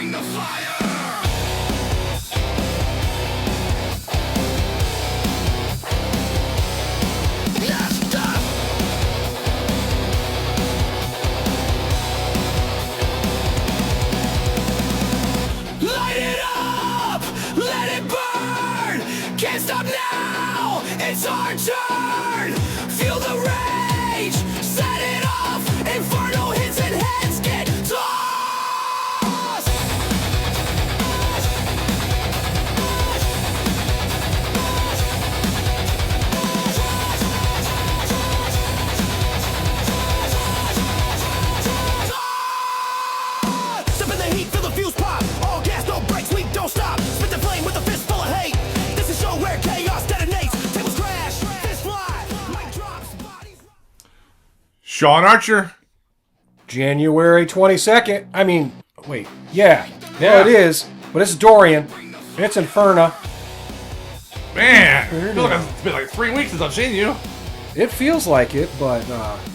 bring the fire. Light it up, let it burn. Can't stop now, it's our turn. Feel the rage, set it off. Inferno hits and heads get tossed. Step in the heat, feel the fuse pop. All gas, no brakes, we don't stop. Spit the flame with a fist full of hate. This is show where chaos detonates. Tables crash, fists fly, mic drops, bodies. Sean Archer. January 22nd. I mean, wait. Yeah. There it is. But it's Dorian. It's Inferno. Man, I feel like it's been like 3 weeks since I've seen you. It feels like it, but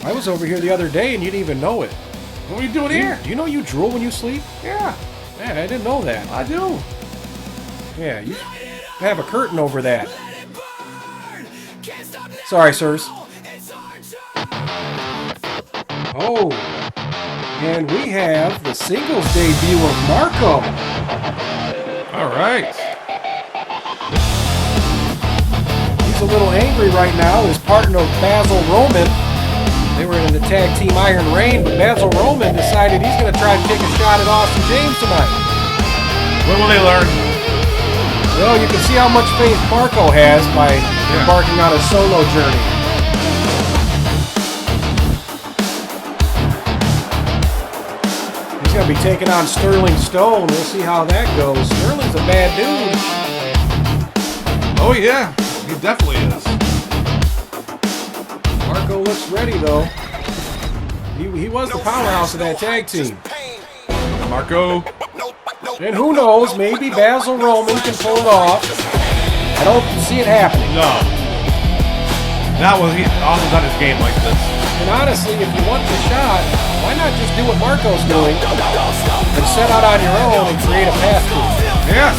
I was over here the other day and you didn't even know it. What are you doing here? Do you know you drool when you sleep? Yeah, Man, I didn't know that. I do. Yeah, you have a curtain over that. Sorry, sirs. Oh, and we have the singles debut of Marco. All right. He's a little angry right now. His partner, Basil Roman, they were in the tag team Iron Reign, but Basil Roman decided he's going to try to take a shot at Austin James tonight. When will they learn? Well, you can see how much faith Marco has by embarking on a solo journey. He's going to be taking on Sterling Stone. We'll see how that goes. Sterling's a bad dude. Oh yeah, he definitely is. Marco looks ready, though. He was the powerhouse of that tag team. Marco. And who knows, maybe Basil Roman can pull it off. I don't see it happening. No. Not when he's also done his game like this. And honestly, if you want the shot, why not just do what Marco's doing and set out on your own and create a path to it? Yeah.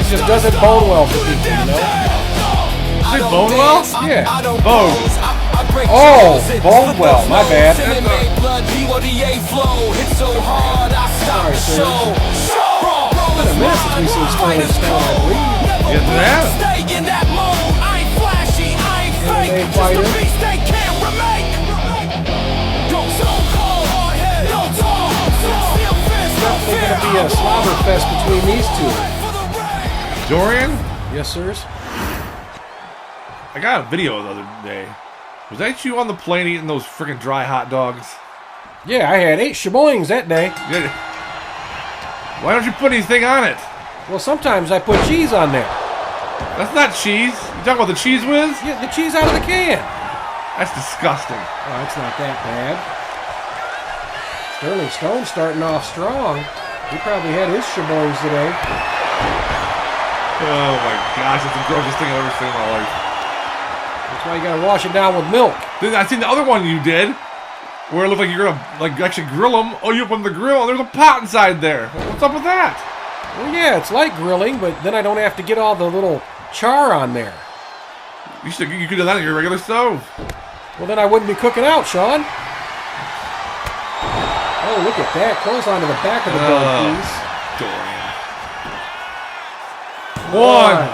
It just doesn't bode well for people, you know? Is it Bonewell? Yeah. Bone. Oh, Bonewell, my bad. That's Sorry, sir. It's been a minute since we've seen Sterling Stone, I believe. Yes, it has. MMA fighter. Definitely going to be a slobber fest between these two. Dorian? Yes, sirs. I got a video the other day. Was that you on the plane eating those freaking dry hot dogs? Yeah, I had 8 shaboings that day. Yeah. Why don't you put anything on it? Well, sometimes I put cheese on there. That's not cheese. You talking about the cheese whiz? Yeah, the cheese out of the can. That's disgusting. Oh, it's not that bad. Sterling Stone starting off strong. He probably had his shaboings today. Oh my gosh, it's the grossest thing I've ever seen in my life. That's why you gotta wash it down with milk. Then I seen the other one you did, where it looked like you're gonna actually grill them. Oh, you open the grill and there's a pot inside there. What's up with that? Well, yeah, it's like grilling, but then I don't have to get all the little char on there. You could have done that on your regular stove. Well, then I wouldn't be cooking out, Sean. Oh, look at that. Close onto the back of the boat, please. Dorian. One.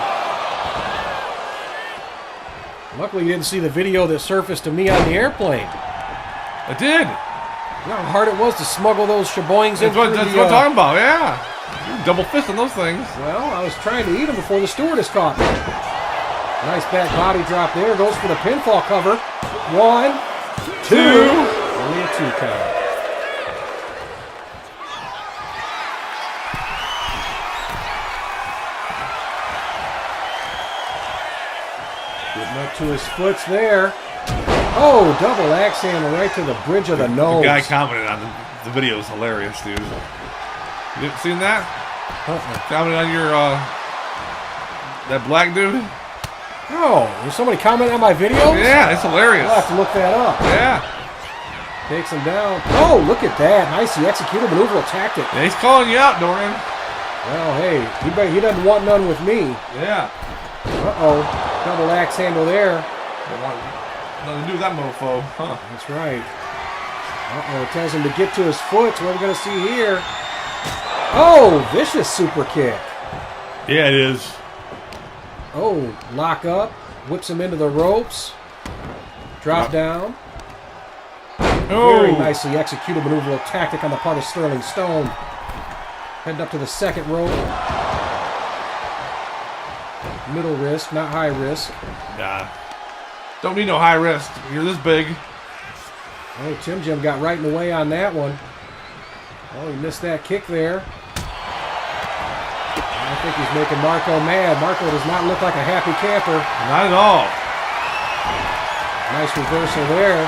Luckily, you didn't see the video that surfaced to me on the airplane. I did. You know how hard it was to smuggle those shaboings in. That's what I'm talking about, yeah. You double fist on those things. Well, I was trying to eat them before the stewardess caught me. Nice back body drop there. Goes for the pinfall cover. 1, 2. Only a 2 count. Getting up to his foots there. Oh, double axe handle right to the bridge of the nose. The guy commented on the video is hilarious, dude. You didn't seen that? Commented on your that black dude? Oh, was somebody commenting on my videos? Yeah, it's hilarious. I'll have to look that up. Yeah. Takes him down. Oh, look at that. Nicely executed maneuver tactic. Yeah, he's calling you out, Dorian. Well, hey, he doesn't want none with me. Yeah. Uh-oh. Double axe handle there. Don't want nothing to do with that mofo. Huh. That's right. Uh-oh, it tells him to get to his foot. So what are we going to see here? Oh, vicious super kick. Yeah, it is. Oh, lock up. Whips him into the ropes. Drop down. Oh. Very nicely executed maneuver tactic on the part of Sterling Stone. Heading up to the second rope. Middle risk, not high risk. Nah. Don't need no high risk. You're this big. Oh, Tim Jim got right in the way on that one. Oh, he missed that kick there. I think he's making Marco mad. Marco does not look like a happy camper. Not at all. Nice reversal there.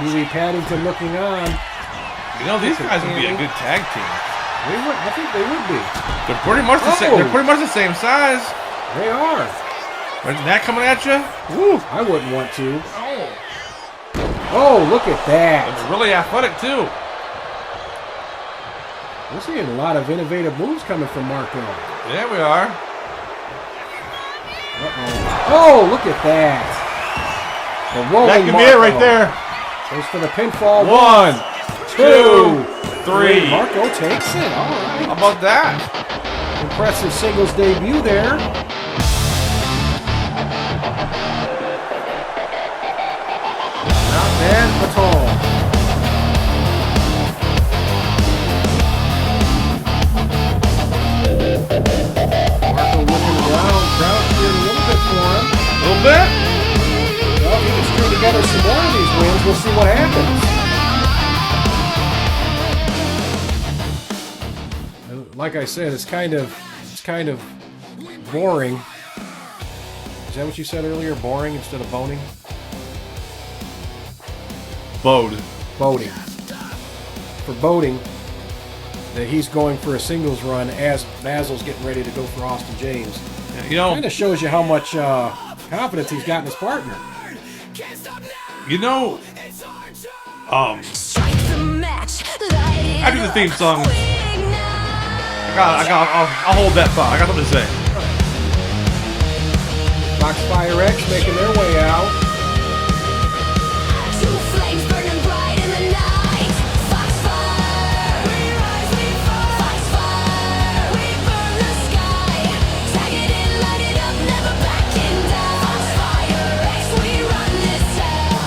Huey Paddington looking on. You know, these guys would be a good tag team. I think they would be. They're pretty much the same. They're pretty much the same size. They are. Isn't that coming at you? Woo! I wouldn't want to. Oh, look at that. It's really athletic too. We're seeing a lot of innovative moves coming from Marco. Yeah, we are. Uh-oh. Oh, look at that. The rolling That could be Marco. it right there. Goes for the pinfall. 1, 2, 3. Marco takes it. All right. How about that? Impressive singles debut there. Not bad at all. Marco looking around. Crowd cheering a little bit for him. A little bit? Well, if he can string together some more of these wins, we'll see what happens. Like I said, it's kind of boring. Is that what you said earlier? Boring instead of boning? Bode. Boating. For boating, that he's going for a singles run as Basil's getting ready to go for Austin James. Yeah, you know, Kind of shows you how much confidence he's got in his partner. you know, after the theme song, I'll hold that thought. I got something to say. Foxfire X making their way out. Two flames burning bright in the night. Foxfire, we rise, we fall. Foxfire, we burn the sky. Tag it in, light it up, never backing down. Foxfire X, we run this town.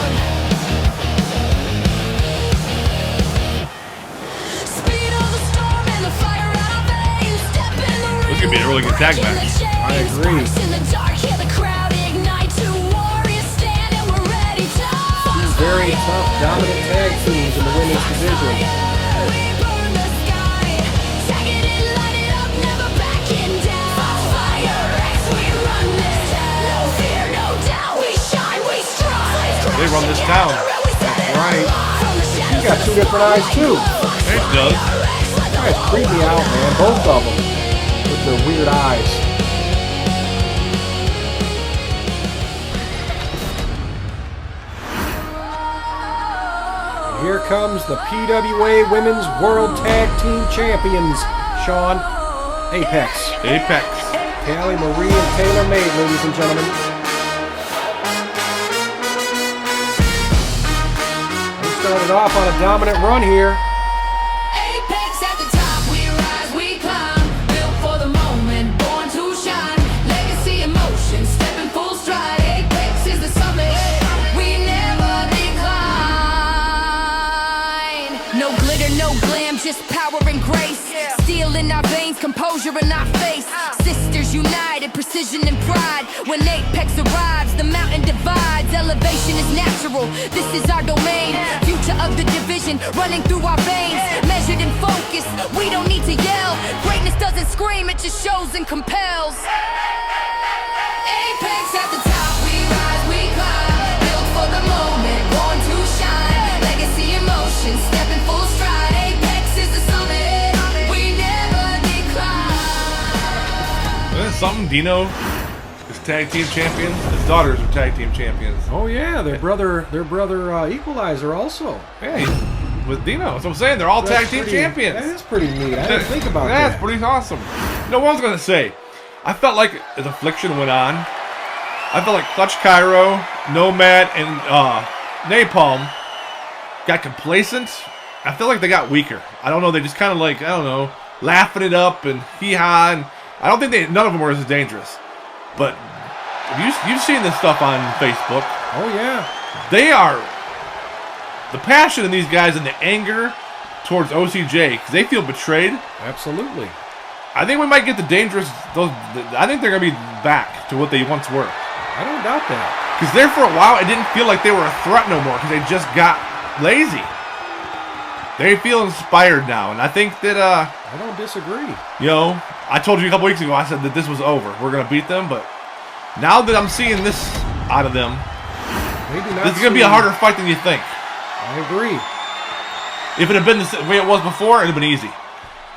Speed of the storm and the fire out our veins. Step in the ring. This could be a really good tag match. I agree. In the dark, hear the crowd ignite. Two warriors stand and we're ready to fight. Very tough, dominant tag teams in the women's division. We burn the sky. Tag it in, light it up, never backing down. Foxfire X, we run this town. No fear, no doubt, we shine, we strive. They run this town. Right. He's got two different eyes too. It does. Guys creep me out, man. Both of them with their weird eyes. Here comes the PWA Women's World Tag Team Champions, Sean. Apex. Apex. Callie Marie and Taylor Made, ladies and gentlemen. They started off on a dominant run here. Apex at the top, we rise, we climb. Built for the moment, born to shine. Legacy in motion, stepping full stride. Apex is the summit, we never decline. No glitter, no glam, just power and grace. Steel in our veins, composure in our face. Sisters united, precision and pride. When Apex arrives, the mountain divides. Elevation is natural, this is our domain. Future of the division running through our veins. Measured and focused, we don't need to yell. Greatness doesn't scream, it just shows and compels. Apex at the top, we rise, we climb. Built for the moment, born to shine. Legacy in motion, stepping full stride. Apex is the summit, we never decline. Isn't it something Dino is tag team champions. His daughters are tag team champions. Oh yeah, their brother Equalizer also. Hey, with Dino. That's what I'm saying. They're all tag team champions. That is pretty neat. I didn't think about that. That's pretty awesome. You know what I was gonna say? I felt like as Affliction went on, I felt like Clutch Cairo, Nomad, and Napalm got complacent. I feel like they got weaker. I don't know. They just kind of like, I don't know, laughing it up and hee-haw. And I don't think none of them were as dangerous. But you've seen this stuff on Facebook. Oh, yeah. They are, the passion in these guys and the anger towards OCJ, because they feel betrayed. Absolutely. I think we might get the dangerous, I think they're going to be back to what they once were. I don't doubt that. Because there for a while, it didn't feel like they were a threat no more, because they just got lazy. They feel inspired now, and I think that, I don't disagree. You know, I told you a couple weeks ago, I said that this was over. We're going to beat them, but now that I'm seeing this out of them, maybe not. This is going to be a harder fight than you think. I agree. If it had been the way it was before, it would have been easy.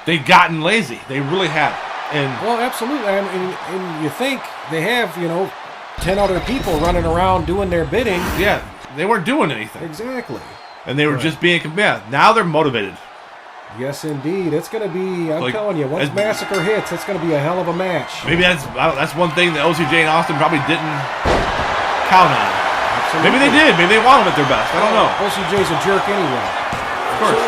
They've gotten lazy. They really have. And well, absolutely. And you think they have, 10 other people running around doing their bidding. Yeah, they weren't doing anything. Exactly. And they were just being, now they're motivated. Yes, indeed. It's going to be, I'm telling you, once Massacre hits, it's going to be a hell of a match. Maybe that's one thing that OCJ and Austin probably didn't count on. Absolutely. Maybe they did. Maybe they want them at their best. I don't know. OCJ's a jerk anyway. Of course.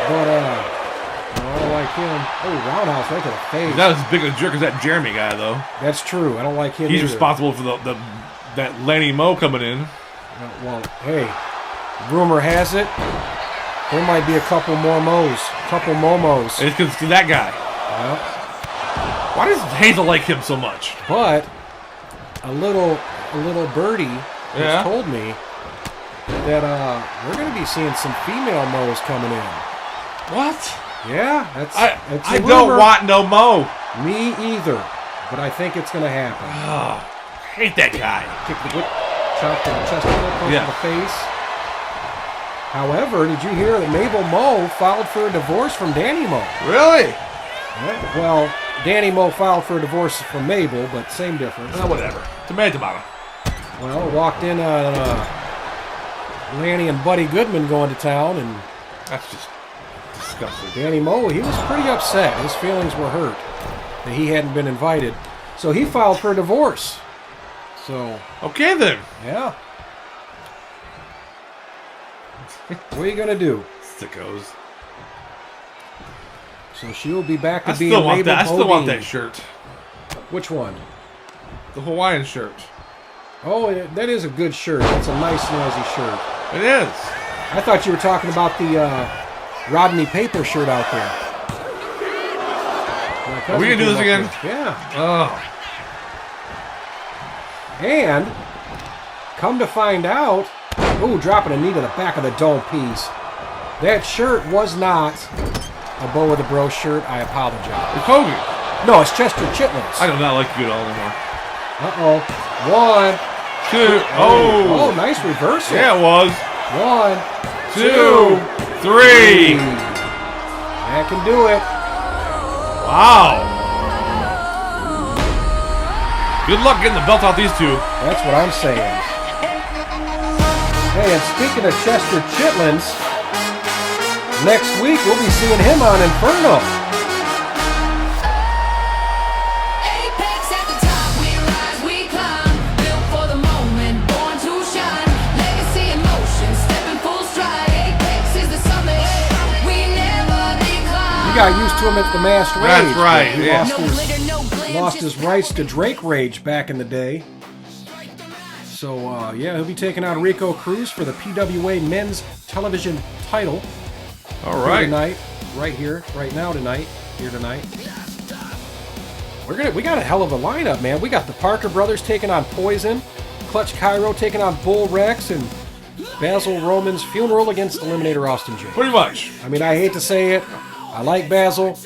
But, I don't like him. Oh, roundhouse right to the face. He's not as big a jerk as that Jeremy guy, though. That's true. I don't like him He's either. responsible for that Lanny Moe coming in. Well, hey, rumor has it, there might be a couple more Moes. Couple Momos. It's because of that guy. Well, why does Hazel like him so much? But a little birdie has told me that we're going to be seeing some female Moes coming in. What? Yeah, I don't want no Mo. Me either, but I think it's going to happen. Oh, hate that guy. Kick the whip, chop to the chest, punch to the face. However, did you hear that Mabel Moe filed for a divorce from Danny Moe? Really? Yeah, well, Danny Moe filed for a divorce from Mabel, but same difference. Whatever. Tomato. Well, walked in on Lanny and Buddy Goodman going to town, and that's just disgusting. Danny Moe, he was pretty upset. His feelings were hurt that he hadn't been invited, so he filed for a divorce. So okay then. Yeah. What are you gonna do? Sickos. So she'll be back to I being still want Mabel that. I still want Bodine. that shirt. Which one? The Hawaiian shirt. Oh, that is a good shirt. That's a nice, noisy shirt. It is. I thought you were talking about the Rodney Paper shirt out there. Are we gonna do this again? Yeah. Oh. And come to find out, dropping a knee to the back of the dome piece. That shirt was not a Bo with a Bro shirt. I apologize. It's Hogan. No, it's Chester Chitlins. I do not like you at all anymore. Uh-oh. 1, 2. Oh, nice reversal. Yeah, it was. 1, 2, 3. That can do it. Wow. Good luck getting the belt off these two. That's what I'm saying. Hey, and speaking of Chester Chitlins, next week we'll be seeing him on Inferno. Apex at the top, we rise, we climb. Built for the moment, born to shine. Legacy in motion, stepping full stride. Apex is the summit, we never decline. You got used to him at the Masked Rage. That's right, He yeah. lost his rights to Drake Rage back in the day. So, he'll be taking on Rico Cruz for the PWA Men's Television title. All right. Tonight, right here, right now tonight, here tonight. We got a hell of a lineup, man. We got the Parker brothers taking on Poison, Clutch Cairo taking on Bull Rex, and Basil Roman's funeral against Eliminator Austin J. Pretty much. I mean, I hate to say it. I like Basil.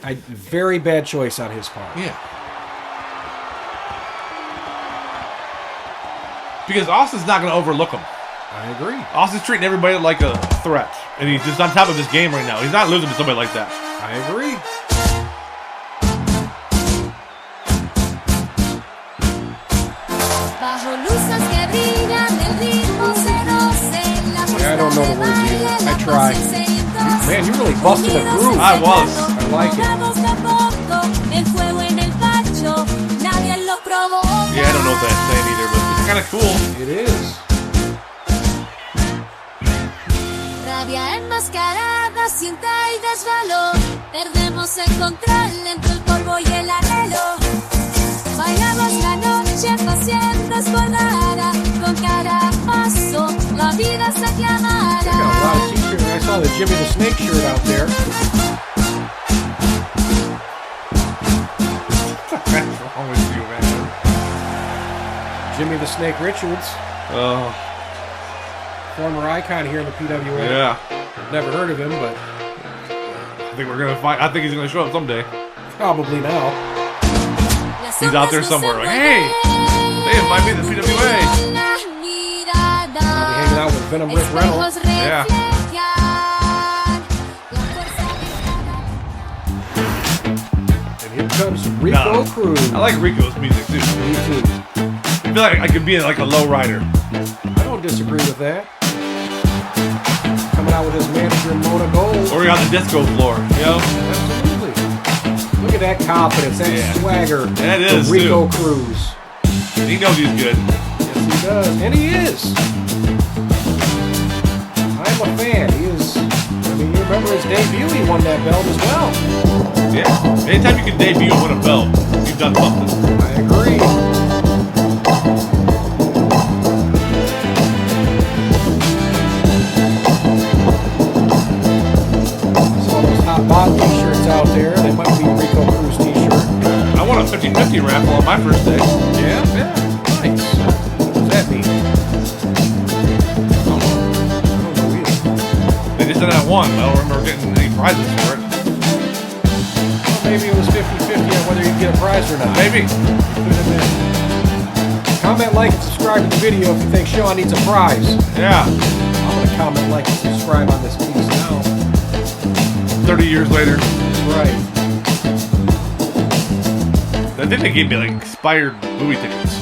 Very bad choice on his part. Yeah. Because Austin's not going to overlook him. I agree. Austin's treating everybody like a threat. And he's just on top of his game right now. He's not losing to somebody like that. I agree. really busting a groove. I was. I like it. Yeah, I don't know what that's saying either, but it's kind of cool. It is. Rabia enmascarada, cinta y desvelo. Perdemos el control entre el polvo y el anhelo. Bailamos la noche paseando escordada. Con cada paso la vida se I got a lot aclamará. of t-shirts. I saw the Jimmy the Snake shirt out there. What's wrong with you, man? Jimmy the Snake Richards, Oh, former icon here in the PWA. yeah. Never heard of him, but I think we're gonna find. I think he's gonna show up someday. probably now. He's out there somewhere. Like, hey, they invite me to the PWA. Probably hanging out with Venom Rick Reynolds. Yeah. And here comes Rico No. Cruz. I like Rico's music too. Me too. I feel like I could be like a low rider. I don't disagree with that. Coming out with his manager Mona Gold. Or on the disco floor, you know? Absolutely. Look at that confidence, that Yeah. swagger. That is, of Rico too. Cruz. He knows he's good. Yes, he does. And he is. I'm a fan. He is. I mean, you remember his debut, he won that belt as well. Yeah. Anytime you can debut and win a belt, you've done something. I agree. Saw those Hot Bod t-shirts out there. They might be a Rico Cruz t-shirt. I won a 50-50 raffle on my first day. Yeah? Yeah. Nice. What does that mean? I don't know either. They just said I won. I don't remember getting any prizes for it. Well, maybe it was 50-50 on whether you get a prize or not. Maybe. Could have been. Comment, like, and subscribe to the video if you think Sean needs a prize. Yeah. I'm going to comment, like, and subscribe on this piece now. 30 years later. That's right. I think they gave me like expired movie tickets.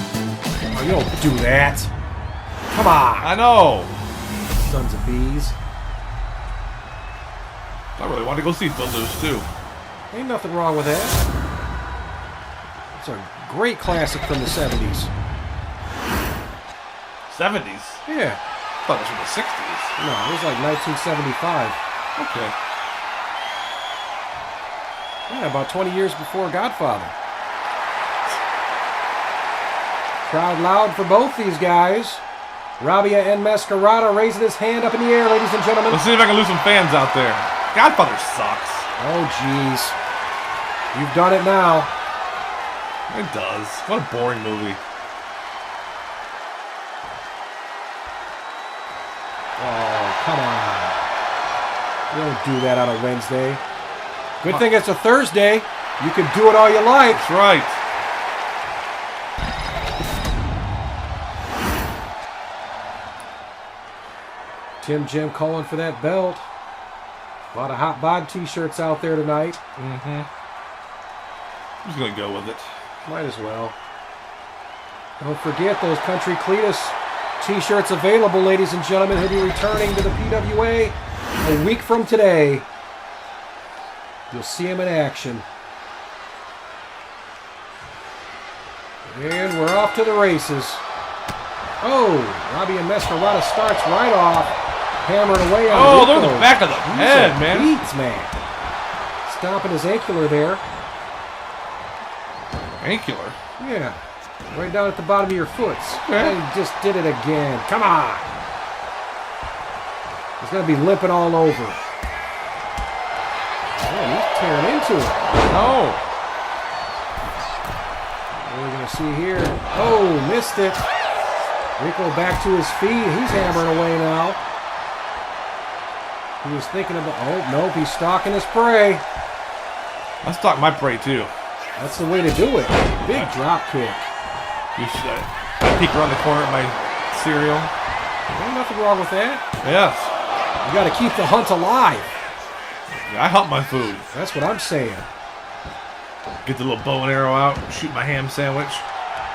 Oh, you don't do that. Come on. I know. Sons of bees. I really want to go see Footloose too. Ain't nothing wrong with that. It's a great classic from the 70s. 70s? Yeah. I thought it was from the 60s. No, it was like 1975. Okay. Yeah, about 20 years before Godfather. Crowd loud for both these guys. Rabia and Mascarada raising his hand up in the air, ladies and gentlemen. Let's see if I can lose some fans out there. Godfather sucks. Oh, jeez. You've done it now. It does. What a boring movie. Oh, come on. You don't do that on a Wednesday. Good thing it's a Thursday. You can do it all you like. That's right. Tim Jim calling for that belt. A lot of Hot Bod t-shirts out there tonight. Mm-hmm. I'm just going to go with it. Might as well. Don't forget those Country Cletus t-shirts available, ladies and gentlemen. He'll be returning to the PWA a week from today. You'll see him in action. And we're off to the races. Oh, Robbie and Mascarada starts right off. Hammering away on Oh, Rico. look at the back of the He's head, a man. beats, man. Stomping his ankle there. Angular. Yeah. Right down at the bottom of your foot. Okay. And he just did it again. Come on. He's going to be limping all over. Man, he's tearing into it. Oh. What are we going to see here? Oh, missed it. Rico back to his feet. He's hammering away now. He was thinking about... Oh, nope. He's stalking his prey. I stalked my prey too. That's the way to do it. Big drop kick. You should. I peek around the corner at my cereal. Ain't nothing wrong with that. Yes. You got to keep the hunt alive. I hunt my food. That's what I'm saying. Get the little bow and arrow out, shoot my ham sandwich.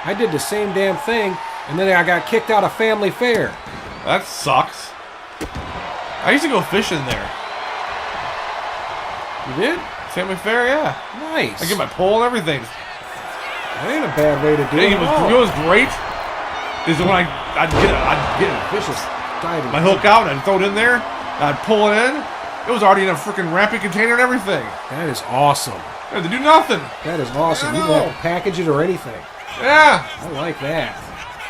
I did the same damn thing, and then I got kicked out of family fair. That sucks. I used to go fishing there. You did? Sammy Fair, yeah. Nice. I get my pole and everything. That ain't a bad way to do it. You know what's great? Is when I'd get Vicious diving. my hook out and I'd throw it in there. I'd pull it in. It was already in a freaking wrapping container and everything. That is awesome. I had to do nothing. That is awesome. I You know. don't have to package it or anything. Yeah. I like that.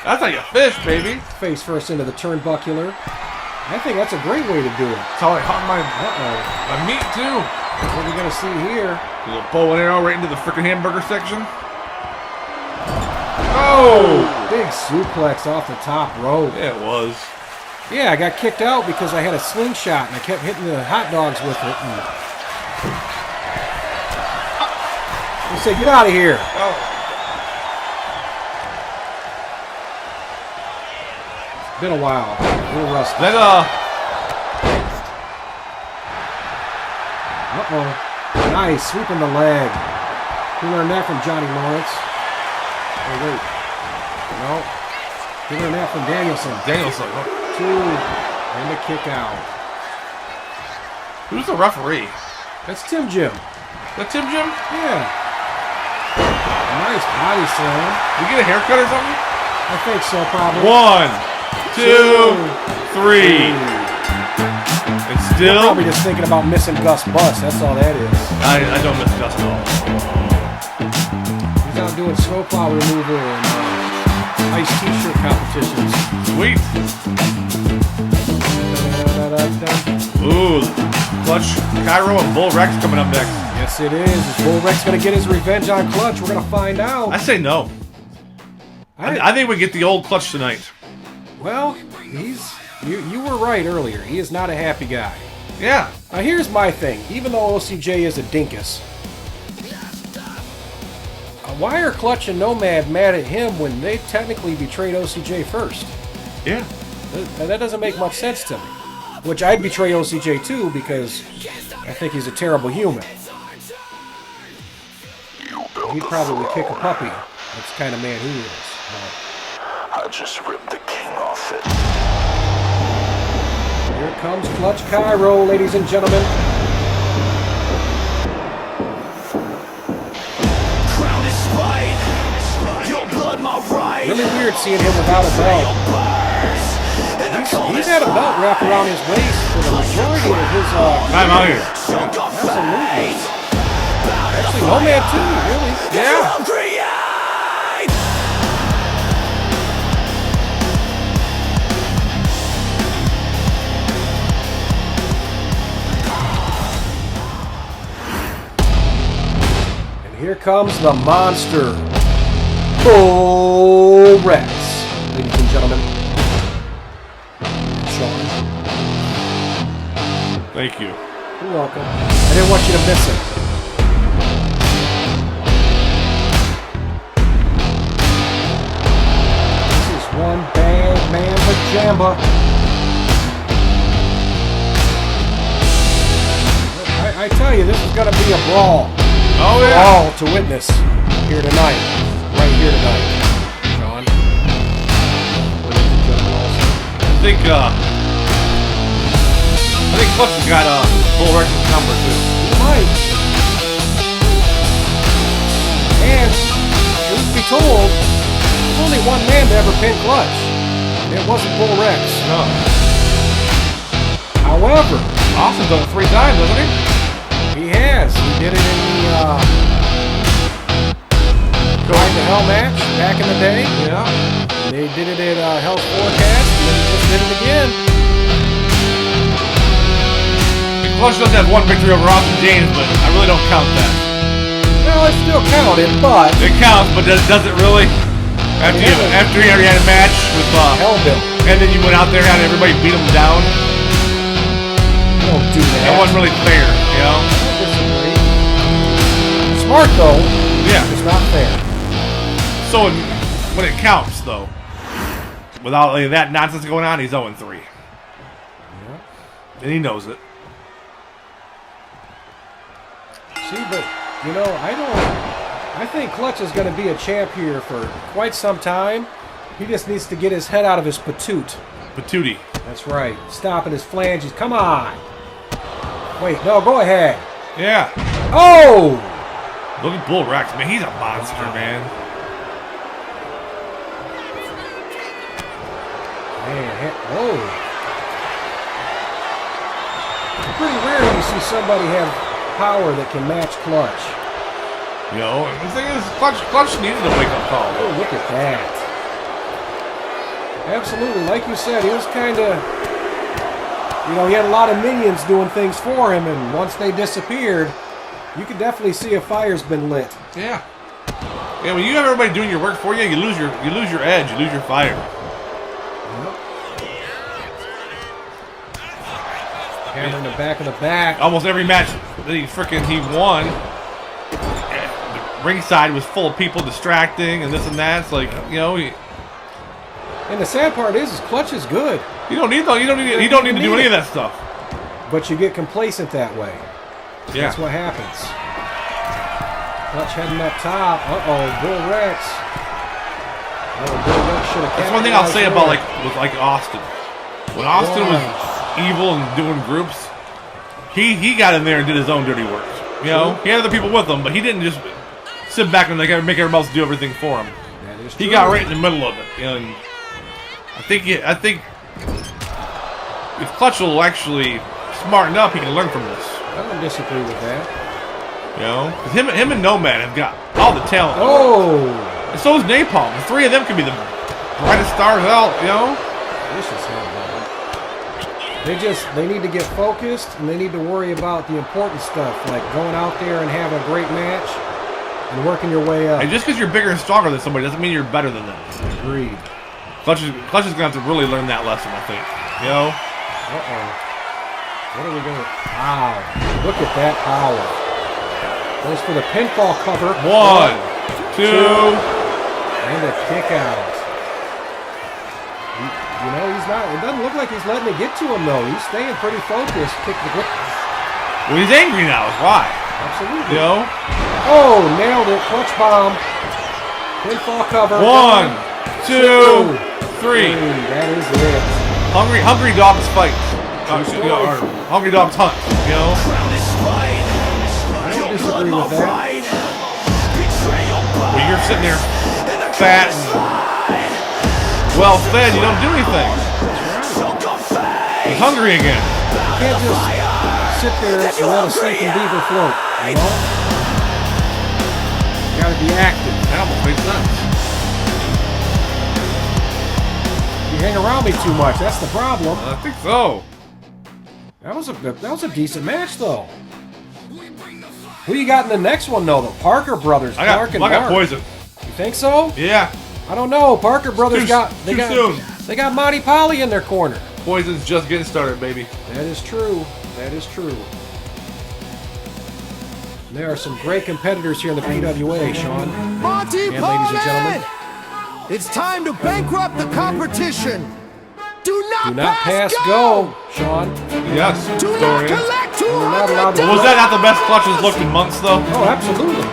That's how you fish, baby. Face first into the turnbuckler. I think that's a great way to do it. That's how I hunt my meat, too. What are we going to see here? A little bow and arrow right into the freaking hamburger section. Oh! Big suplex off the top rope. Yeah, it was. Yeah, I got kicked out because I had a slingshot and I kept hitting the hot dogs with it. And they said, get out of here. Oh. It's been a while. A little rusty. Then, Uh-oh. Nice. Sweeping the leg. We learned that from Johnny Lawrence. Oh, wait. No. We learned that from Danielson. Danielson. 2. And the kick out. Who's the referee? That's Tim Jim. That Tim Jim? Yeah. Nice body slam. You get a haircut or something? I think so, probably. 1, 2, 3. And still, Probably just thinking about missing Gus Bus. That's all that is. I don't miss Gus at all. He's out doing snowplow removal and ice t-shirt competitions. Sweet. Ooh, Clutch, Cairo, and Bull Rex coming up next. Yes, it is. Is Bull Rex going to get his revenge on Clutch? We're going to find out. I say no. I think we get the old Clutch tonight. Well, you were right earlier. He is not a happy guy. Yeah. Now, here's my thing. Even though OCJ is a dinkus, why are Clutch and Nomad mad at him when they technically betrayed OCJ first? Yeah. That doesn't make much sense to me. Which I'd betray OCJ too because I think he's a terrible human. He'd probably kick a puppy. That's the kind of man he is. I just ripped the king off it. Here comes Clutch Cairo, ladies and gentlemen. Crown is spite. Your blood, my right. Really weird seeing him without a belt. He's had a belt wrapped around his waist for the majority of his I'm out here. Absolutely. Actually, Nomad too, really. Yeah. And here comes the monster, Bull Rex, ladies and gentlemen. Sean, Thank you. you're welcome. I didn't want you to miss it. This is one bad man pajama. I tell you, this is going to be a brawl. Oh, yeah. Brawl to witness here tonight. Right here tonight. Sean. Ladies and gentlemen also. I think Clutch has got Bull Rex's number, too. You might. And, truth be told, there's only one man to ever pin Clutch. It wasn't Bull Rex. No. However, Austin's done it 3 times, hasn't he? he has. He did it in the Going to Hell match back in the day. Yeah. They did it at Hell's Forecast, and then he just did it again. Clutch does have one victory over Austin James, but I really don't count that. Well, it still counted, but It counts, but does it really? After you already had a match with Hellbill. and then you went out there and had everybody beat him down. You don't do that. That wasn't really fair, you know? I disagree. Smart though. Yeah. It's not fair. So when it counts, though, without any of that nonsense going on, he's 0-3, and he knows it. See, but you know, I think Clutch is going to be a champ here for quite some time. He just needs to get his head out of his patoot. Patootie. That's right. Stopping his flanges. Come on. Wait, no, go ahead. Yeah. Oh! Look at Bull Rex, man. He's a monster, man. Man, whoa. It's pretty rare you see somebody have power that can match Clutch. You know, the thing is, Clutch needed a wake-up call. Oh, look at that. Absolutely. Like you said, he was kind of, you know, he had a lot of minions doing things for him, and once they disappeared, you could definitely see a fire's been lit. Yeah. Yeah, when you have everybody doing your work for you, you lose your edge, you lose your fire. Yep. Hammer in the back of the back. Almost every match that he won, the ringside was full of people distracting and this and that. It's like, you know, And the sad part is Clutch is good. you don't need to do any of that stuff. But you get complacent that way. Yeah. That's what happens. Clutch heading up top. Uh-oh, Bull Rex. Oh, Bull Rex should have. That's one thing I'll say about with Austin. When Austin was evil and doing groups, he got in there and did his own dirty work. You know, he had other people with him, but he didn't just sit back and make everybody else do everything for him. That is true. He got right in the middle of it. You know, and I think if Clutch will actually smarten up, he can learn from this. I don't disagree with that. You know, 'cause him and Nomad have got all the talent. Oh! And so is Napalm. The three of them could be the brightest stars out. You know. Vicious headbutt. They need to get focused, and they need to worry about the important stuff, like going out there and having a great match and working your way up. And just because you're bigger and stronger than somebody doesn't mean you're better than them. Agreed. Clutch is gonna have to really learn that lesson, I think. You know. Uh-oh. What are we doing? Wow. Look at that power. Goes for the pinfall cover. 1, 2. And a kick out. You know, he's not, it doesn't look like he's letting it get to him, though. He's staying pretty focused. Kick the grip. Well, he's angry now. Is why. Absolutely. You know. Oh, nailed it. Clutch bomb. Pinfall cover. 1, 2, 3. That is it. Hungry dogs fight. Or hungry dogs hunt. You know. I don't disagree with that. When you're sitting there fat and well fed, you don't do anything. He's hungry again. You can't just sit there and let a sinking beaver float, you know? You gotta be active. That almost makes sense. You hang around me too much, that's the problem. I think so. That was a decent match, though. Who you got in the next one, though? The Parker brothers, Clark and I got Mark. Poison. You think so? Yeah. I don't know. Parker brothers Too soon. They got Monty Polly in their corner. Poison's just getting started, baby. That is true. That is true. There are some great competitors here in the PWA, Sean. Monty And ladies and gentlemen. It's time to bankrupt the competition. Do not pass go, Sean. Yes. Do not Dorian. collect not allowed to- $200. Was that not the best Clutches looked in months, though? Oh, absolutely.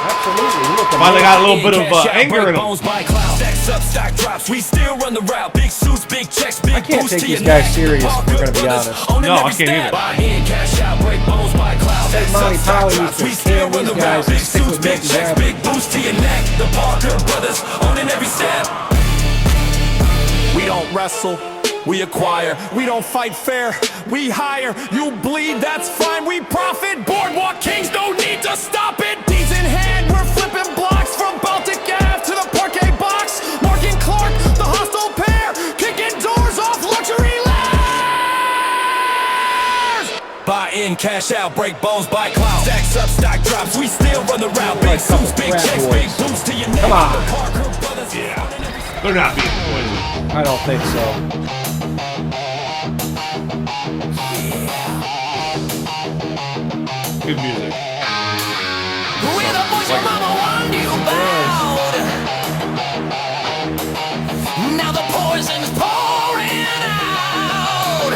Absolutely. You look Finally got a little bit of Cash out, anger break in him. bones by cloud. Stacks up, stock drops. We still run the route. Big suits, big checks, big I can't boost take to these your guys neck. serious, if Parker we're gonna be brothers honest. owning No, I every can't step. either. Buy in, cash out, break bones by cloud. Stacks Monty up, stock Polly drops. needs to We still can run the these guys route. and Big stick suits, with big Mick and checks, Gavin. big boost to your neck. The Parker brothers owning every step. We don't wrestle, we acquire. We don't fight fair, we hire. You bleed, that's fine, we profit. Boardwalk Kings, no need to stop it. Deeds in hand, we're flipping blocks from Baltic Ave to the Parquet Box. Mark and Clark, the hostile pair, kicking doors off luxury lairs. Buy in, cash out, break bones by cloud. Stacks up, stock drops. We still run the route. Big suits, big Frat checks, boys. big boost to your neck. Come on. The Parker brothers. Yeah. They're not being Poison. I don't think so. Good music. We're the boys your mama warned you about. Now the poison's pouring out.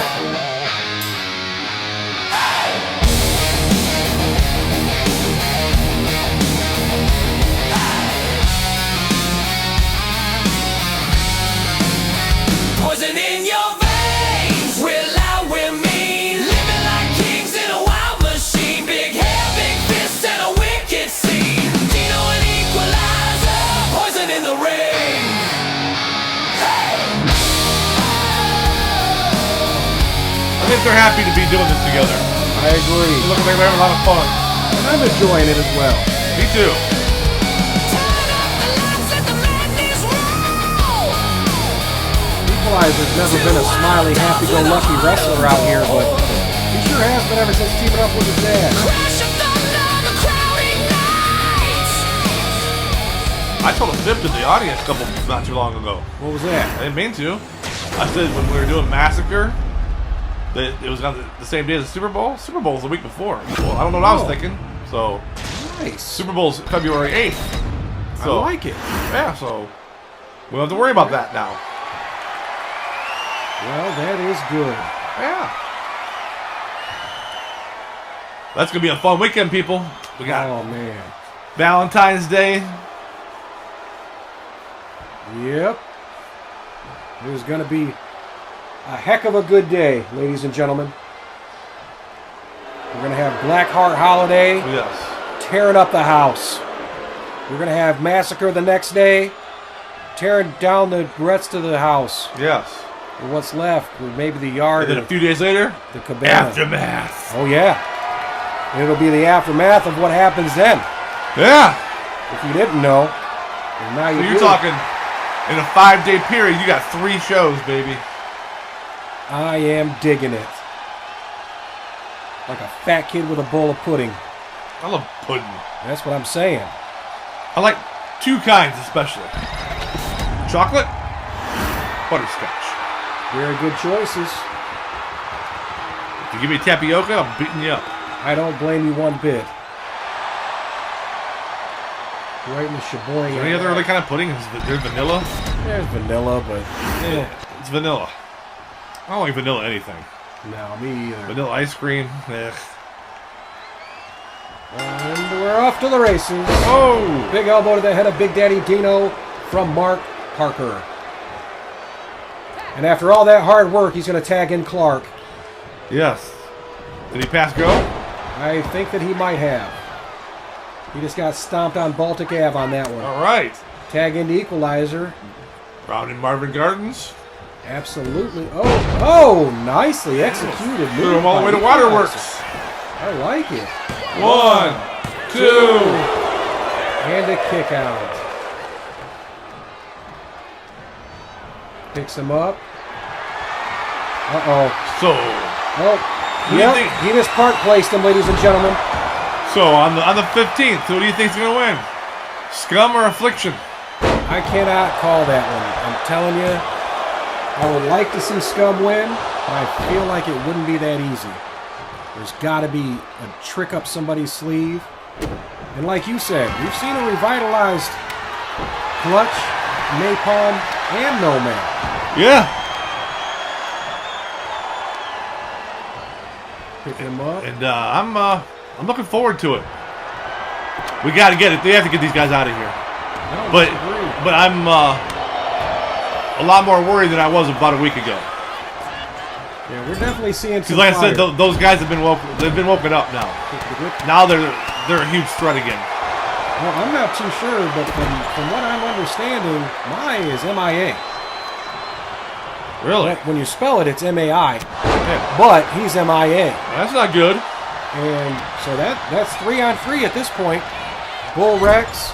Poison in your veins. We're loud, we're mean. Living like kings in a wild machine. like they're happy to be doing this together. I agree. They look like they're having a lot of fun. And I'm enjoying it as well. Me too. Equalizer's never been a smiley, happy-go-lucky wrestler out here, but he sure has been ever since teaming up with his dad. I told a fib to the audience not too long ago. What was that? I didn't mean to. I said when we were doing Massacre, that it was on the same day as the Super Bowl. Super Bowl was the week before. Well, I don't know what I was thinking. So, Nice. Super Bowl's February 8th. So, I like it. Yeah, so we don't have to worry about that now. Well, that is good. Yeah. That's going to be a fun weekend, people. We got Oh, man. Valentine's Day. Yep. It is going to be a heck of a good day, ladies and gentlemen. We're going to have Black Heart Holiday Yes. tearing up the house. We're going to have Massacre the next day, tearing down the rest of the house. Yes. Or what's left, or maybe the yard, And then or a few days later, the cabana. Aftermath. Oh, yeah. It'll be the aftermath of what happens then. Yeah. If you didn't know, and now So you you're do. talking in a 5-day period, you got 3 shows, baby. I am digging it. Like a fat kid with a bowl of pudding. I love pudding. That's what I'm saying. I like 2 kinds especially. Chocolate, butterscotch. Very good choices. If you give me tapioca, I'm beating you up. I don't blame you one bit. Right in the shaboing. Is there any other kind of pudding? There's vanilla. There's vanilla, but Yeah, it's vanilla. I don't like vanilla anything. no, me either. Vanilla ice cream. Eh. And we're off to the races. Oh! Big elbow to the head of Big Daddy Dino from Mark Parker. And after all that hard work, he's going to tag in Clark. Yes. Did he pass go? I think that he might have. He just got stomped on Baltic Ave on that one. All right. Tag into Equalizer. Round in Marvin Gardens. Absolutely. Oh, nicely executed. Threw him all the way to Waterworks. I like it. 1, 2. And a kick out. Picks him up. Uh-oh. So, Oh, Who do you yep. think? He just park placed him, ladies and gentlemen. on the 15th, who do you think's gonna win? Scum or Affliction? I cannot call that one. I'm telling you, I would like to see Scum win, but I feel like it wouldn't be that easy. There's got to be a trick up somebody's sleeve. And like you said, we've seen a revitalized Clutch, Napalm, and Nomad. Yeah. Picking him up. And I'm looking forward to it. We got to get it. They have to get these guys out of here. I don't But disagree. but I'm a lot more worried than I was about a week ago. Yeah, we're definitely seeing some Because like I said, fire. those guys have been woken. They've been woken up now. Now they're a huge threat again. Well, I'm not too sure, but from what I'm understanding, Mai is MIA. Really? When you spell it, it's MAI, Yeah. but he's MIA. That's not good. And so that's 3-on-3 at this point. Bull Rex,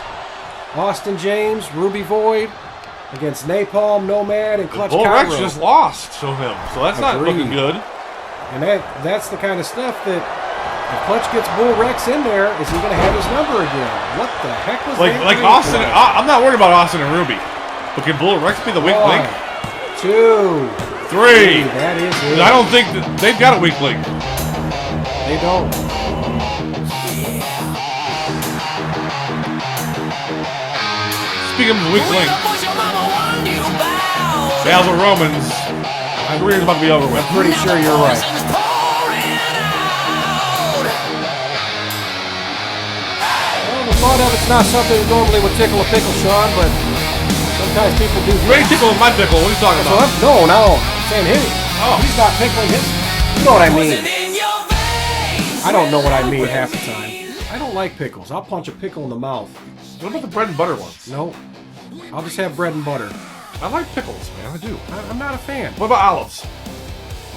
Austin James, Ruby Void against Napalm, Nomad, and Clutch Bull Cairo. Rex just lost to him, so that's not Agreed. looking good. And that's the kind of stuff that if Clutch gets Bull Rex in there, is he going to have his number again? What the heck was that? Like green Austin, flag? I'm not worried about Austin and Ruby. But can Bull Rex be the weak link? 1, 2, 3. That is it. I don't think that they've got a weak link. They don't. Speaking of the weak link, Basil Romans, my career's about to be over with. I'm pretty sure you're right. Well, the thought of it's not something that normally would tickle a pickle, Sean, but sometimes people do. You ain't tickling my pickle. What are you talking So about? no, I'm saying his. Oh. He's not pickling his. You know what I mean? I don't know what I mean half the time. I don't like pickles. I'll punch a pickle in the mouth. What about the bread and butter ones? No, I'll just have bread and butter. I like pickles, man. I do. I'm not a fan. What about olives?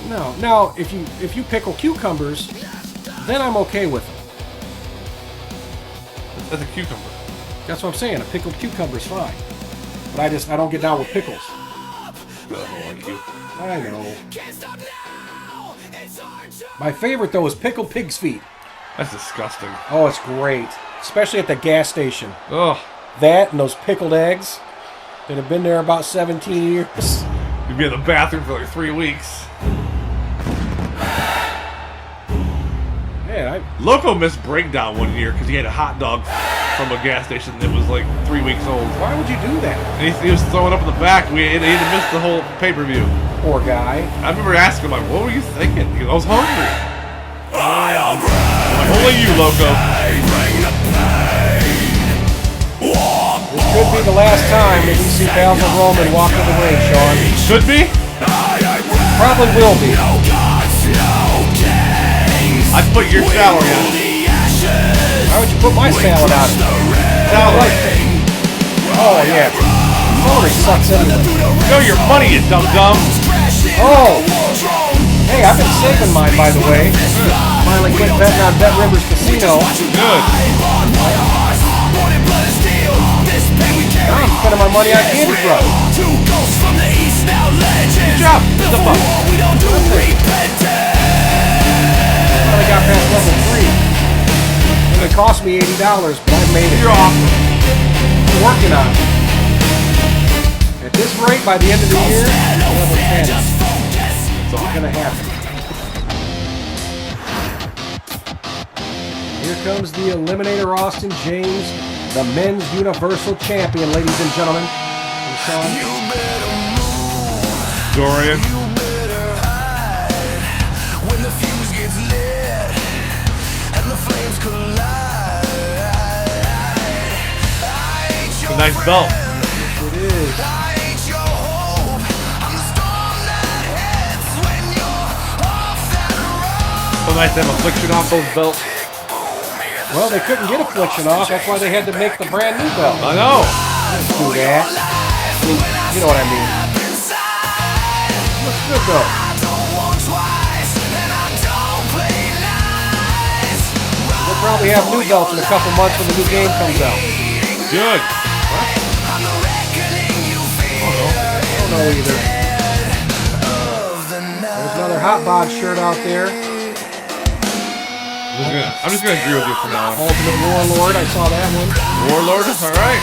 No. Now, if you pickle cucumbers, then I'm okay with them. That's a cucumber. That's what I'm saying. A pickled cucumber's fine. But I don't get down with pickles. I don't like you. I know. My favorite, though, is pickled pig's feet. That's disgusting. Oh, it's great. Especially at the gas station. Ugh. That and those pickled eggs that have been there about 17 years. You'd be in the bathroom for like 3 weeks. Man, Loco missed breakdown one year because he had a hot dog from a gas station that was like 3 weeks old. why would you do that? And he was throwing up in the back. He had to miss the whole pay-per-view. Poor guy. I remember asking him, like, what were you thinking? He goes, I was hungry. Like, only you, Loco. This could be the last time that we see Basil Roman walk to the ring, Sean. Should be? Probably will be. I'd put your salary on it. Why would you put my salad on it? Salary. Oh, yeah. Salary sucks anyway. Show your money, you dum-dum. Oh! Hey, I've been saving mine, by the way. Finally quit betting on Bet Rivers Casino. Good. Now I'm spending my money on Candy Crush. Good job. Step up. Finally got past level 3. It cost me $80, but I made it. You're awesome. I'm working on it. At this rate, by the end of the year, level 10. It's all gonna happen. Here comes the Eliminator Austin James, the men's Universal Champion, ladies and gentlemen. And Sean, Dorian. It's a nice belt. it is. So nice to have Affliction off those belts. Well, they couldn't get Affliction off. That's why they had to make the brand new belt. I know. Let's do that. I mean, you know what I mean. Looks good, though. We'll probably have new belts in a couple months when the new game comes out. Good. I don't know either. There's another Hot Bod shirt out there. I'm just gonna agree with you from now on. Ultimate Warlord, I saw that one. Warlord, all right.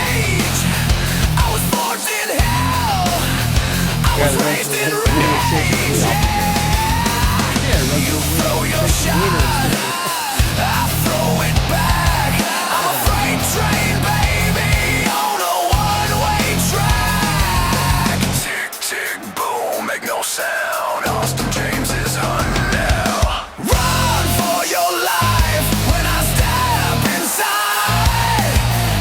Yeah, the rest of it is really shaky. Yeah, the rest of it is shaky. Tick, tick, boom, make no sound. Austin James is hunting now. Run for your life when I step inside.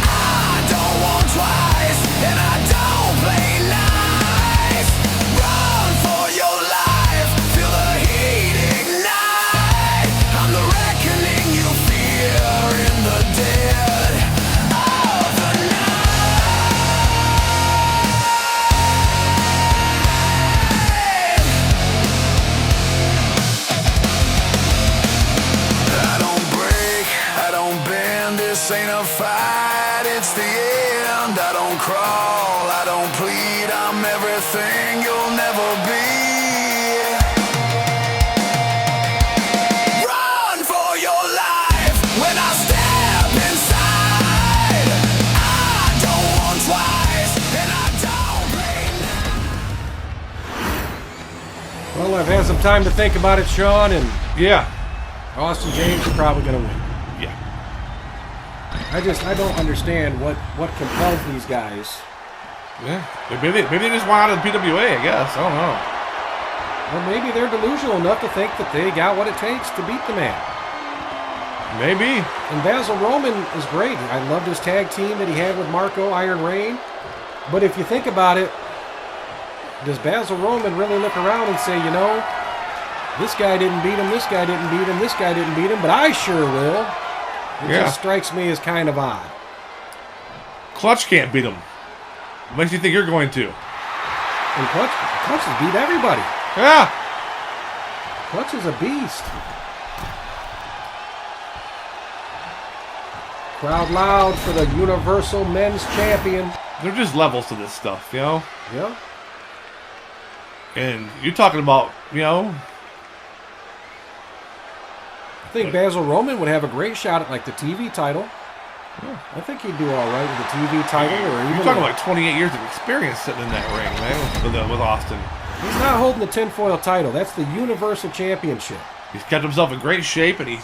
I don't want twice and I don't play nice. Run for your life, feel the heat ignite. I'm the reckoning you fear in the dead of the night. I don't break, I don't bend, this ain't a fight, it's the end. I don't crawl, I don't plead, I'm everything you'll never be. Run for your life when I step inside. I don't want twice and I don't blame. Well, I've had some time to think about it, Sean, and Yeah. Austin James is probably going to win. Yeah. I don't understand what compels these guys. Yeah. Maybe they just want out of the PWA, I guess. I don't know. Well, maybe they're delusional enough to think that they got what it takes to beat the man. Maybe. And Basil Roman is great. I loved his tag team that he had with Marco, Iron Rain. But if you think about it, does Basil Roman really look around and say, you know, this guy didn't beat him, this guy didn't beat him, this guy didn't beat him, but I sure will. It Yeah. just strikes me as kind of odd. Clutch can't beat him. What makes you think you're going to? And Clutch has beat everybody. Yeah. Clutch is a beast. Crowd loud for the Universal Men's Champion. There's just levels to this stuff, you know? Yeah. And you're talking about, you know... I think Basil Roman would have a great shot at like the TV title. Yeah. I think he'd do all right with the TV title, or even You're talking about 28 years of experience sitting in that ring, man, with Austin. He's not holding the tinfoil title. That's the Universal Championship. He's kept himself in great shape, and he's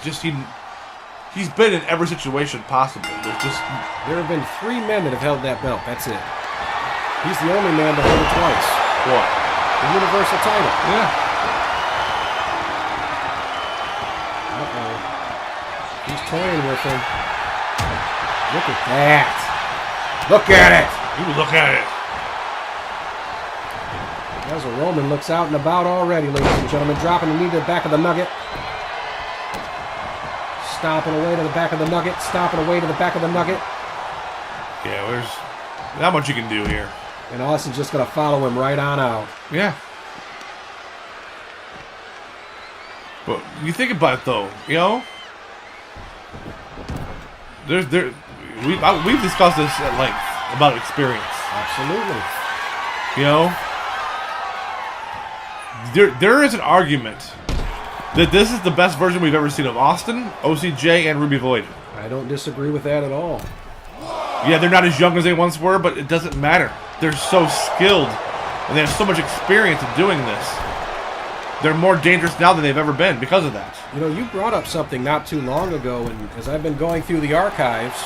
been in every situation possible. There have been 3 men that have held that belt. That's it. He's the only man to hold it twice. What? The Universal title. Yeah. Uh-oh. He's toying with him. Look at that. Look at it. You look at it. Basil Roman looks out and about already, ladies and gentlemen. Dropping the knee to the back of the nugget. Stomping away to the back of the nugget. Stomping away to the back of the nugget. Yeah, there's not much you can do here. And Austin's just going to follow him right on out. Yeah. But you think about it, though, you know? We've discussed this at length about experience. Absolutely. You know? There is an argument that this is the best version we've ever seen of Austin, OCJ, and Ruby Void. I don't disagree with that at all. Yeah, they're not as young as they once were, but it doesn't matter. They're so skilled, and they have so much experience in doing this. They're more dangerous now than they've ever been because of that. You know, you brought up something not too long ago, and as I've been going through the archives,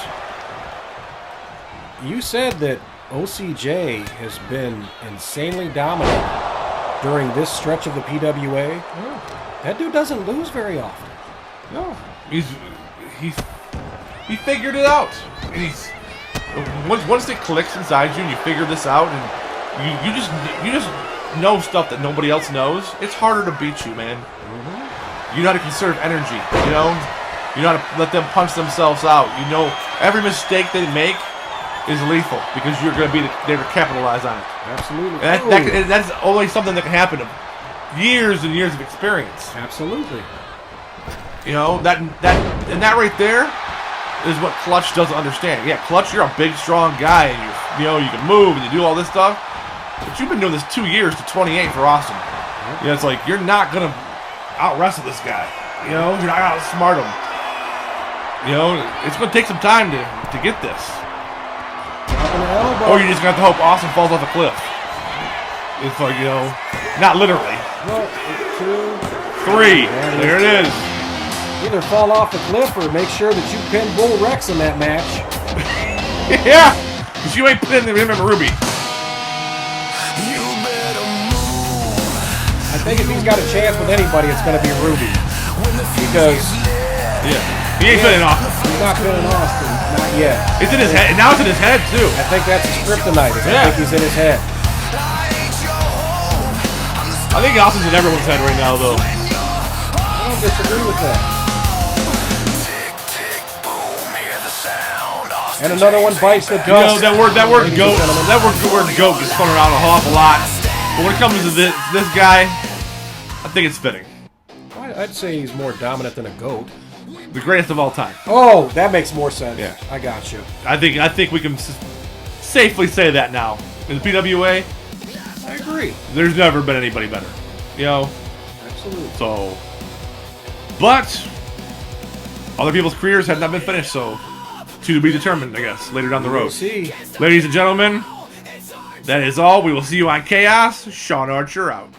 you said that OCJ has been insanely dominant during this stretch of the PWA. Yeah. That dude doesn't lose very often. No, he figured it out. And once it clicks inside you and you figure this out, and you just know stuff that nobody else knows, it's harder to beat you, man. You know how to conserve energy. You know how to let them punch themselves out. You know every mistake they make is lethal because you're going to be there to capitalize on it. Absolutely. And that's only something that can happen to years and years of experience. Absolutely. You know, that right there is what Clutch doesn't understand. Yeah, Clutch, you're a big, strong guy, and you can move and you do all this stuff. But you've been doing this 2 years to 28 for Austin. You know, it's like you're not gonna out-wrestle this guy. You know, you're not gonna outsmart him. You know, it's gonna take some time to get this. Or you're just gonna have to hope Austin falls off a cliff. It's like, you know, not literally. 1, 2, 3. There it is. Either fall off a cliff or make sure that you pin Bull Rex in that match. Yeah, because you ain't pinning him and Ruby. I think if he's got a chance with anybody, it's going to be Ruby. Because he ain't pinning Austin. He's not pinning Austin, not yet. It's in his head. Now it's in his head too. I think that's his kryptonite. I think he's in his head. I think Austin's in everyone's head right now, though. I don't disagree with that. And another one bites the dust. You know, that word goat gets thrown around a awful lot. But when it comes to this guy, I think it's fitting. I'd say he's more dominant than a goat. The greatest of all time. Oh, that makes more sense. Yeah. I got you. I think we can safely say that now. In the PWA, I agree. There's never been anybody better. You know? Absolutely. So, but other people's careers have not been finished, so to be determined, I guess, later down the road. We'll see. Ladies and gentlemen, that is all. We will see you on Chaos. Sean Archer out.